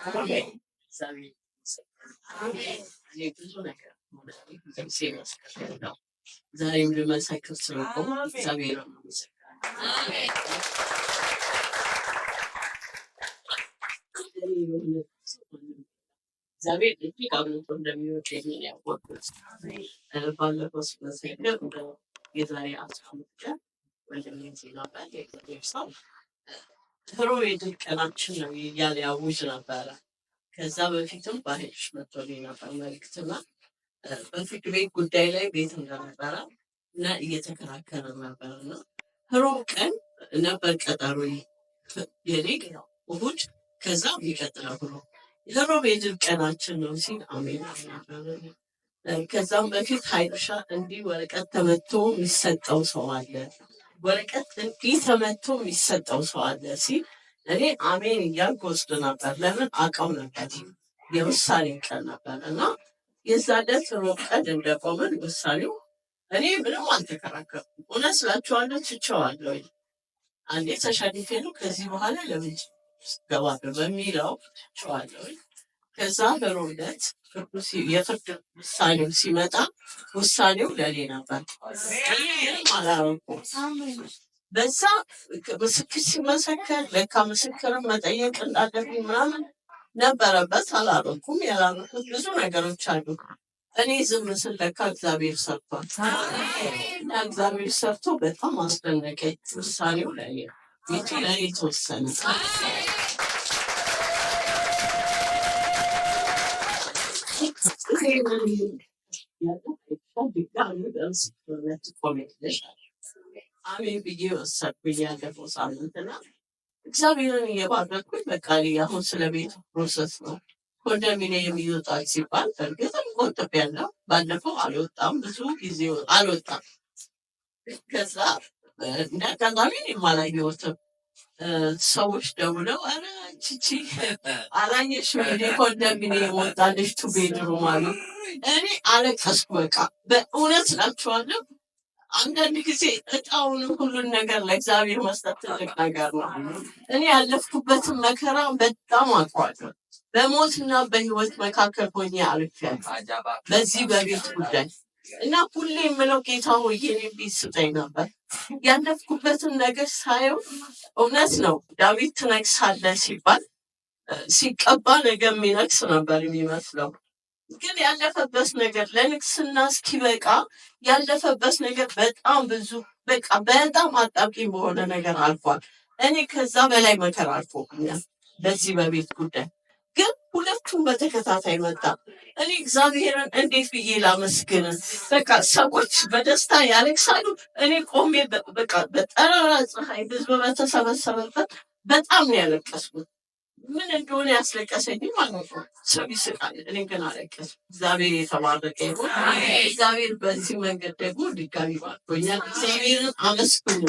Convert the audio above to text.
እግዚአብሔር እኔ ብዙ ነገር ጊዜ መስከረው ዛሬም ልመሰክር ስለቆም እግዚአብሔር እግዚአብሔር እጅግ አብልጦ እንደሚወድ ያወቅሁት ባለፈው ስመሰክር እንደ የዛሬ 15 ቀን ወንድሜ ነበር የእግዚአብሔር ሰው ድሮ የድል ቀናችን ነው እያለ ያውጅ ነበረ። ከዛ በፊትም ባህልሽ መጥቶልኝ ነበር መልዕክትና በፍርድ ቤት ጉዳይ ላይ ቤት እንደነበረ እና እየተከራከረ ነበር እና ሮብ ቀን ነበር ቀጠሮ የኔ እሑድ ከዛ የሚቀጥለው ሮብ የድል ቀናችን ነው ሲል አሜን ነበር። ከዛም በፊት ሀይልሻ እንዲህ ወረቀት ተመቶ የሚሰጠው ሰው አለ፣ ወረቀት እንዲህ ተመቶ የሚሰጠው ሰው አለ ሲል እኔ አሜን እያልኩ ወስድ ነበር። ለምን አውቀው ነበር የውሳኔ ቀን ነበር እና የዛ ዕለት ሮብ ቀን እንደቆምን ውሳኔው እኔ ምንም አልተከራከርኩም። እውነት ስላችኋለሁ ትቼዋለሁ። አንዴ ተሸንፌ ነው ከዚህ በኋላ ለምን ገባለሁ በሚለው ትቼዋለሁ። ከዛ በሮብ ዕለት የፍርድ ውሳኔው ሲመጣ ውሳኔው ለእኔ ነበር። አላረኩም። በዛ ምስክር ሲመሰከር ለካ ምስክርን መጠየቅ እንዳለብኝ ምናምን ነበረበት። አላረኩም። ያላረኩት ብዙ ነገሮች አሉ። እኔ ዝም ስል ለካ እግዚአብሔር ሰርቷል እና እግዚአብሔር ሰርቶ በጣም አስደነቀኝ። ውሳኔው ለእኔ ቤቱ ለእኔ ተወሰነ። አሜን ብዬ ወሰድኩኝ ያለፈው ሳምንትና እግዚአብሔርን እየባረኩኝ በቃ አሁን ስለ ቤቱ ፕሮሰስ ነው። ኮንዶሚኒየም ይወጣል ሲባል እርግጥም ቆጥቤያለሁ። ባለፈው አልወጣም፣ ብዙ ጊዜ አልወጣም። ከዛ እንደ አጋጣሚ አላየሁትም። ሰዎች ደውለው ኧረ ቺቺ አላየሽም እንደ ኮንዶሚኒየም ወጣልሽ ቱ ቤድሩም አሉ። እኔ አለቀስኩ። በቃ በእውነት እላችኋለሁ አንዳንድ ጊዜ እጣውን ሁሉን ነገር ለእግዚአብሔር መስጠት ትልቅ ነገር ነው። እኔ ያለፍኩበትን መከራ በጣም አውቀዋለሁ። በሞትና በህይወት መካከል ሆኜ አልፌያለሁ በዚህ በቤት ጉዳይ እና ሁሌ የምለው ጌታ ሆይ የኔን ቤት ስጠኝ ነበር። ያለፍኩበትን ነገር ሳየው እውነት ነው። ዳዊት ትነግሳለህ ሲባል ሲቀባ ነገ የሚነግስ ነበር የሚመስለው። ግን ያለፈበት ነገር ለንግስና እስኪበቃ ያለፈበት ነገር በጣም ብዙ በቃ በጣም አጣብቂኝ በሆነ ነገር አልፏል። እኔ ከዛ በላይ መከራ አልፎብኛል በዚህ በቤት ጉዳይ። ግን ሁለቱም በተከታታይ መጣ። እኔ እግዚአብሔርን እንዴት ብዬ ላመስግን? በቃ ሰዎች በደስታ ያለቅሳሉ፣ እኔ ቆሜ በቃ በጠራራ ፀሐይ ህዝብ በተሰበሰበበት በጣም ነው ያለቀስኩት። ምን እንደሆነ ያስለቀሰኝ ማለት ነው። ሰው ይስቃል፣ እኔ ግን አለቀስኩ። እግዚአብሔር የተባረከ ይሁን። እግዚአብሔር በዚህ መንገድ ደግሞ ድጋሚ ባርኮኛል። እግዚአብሔርን አመስግኑ።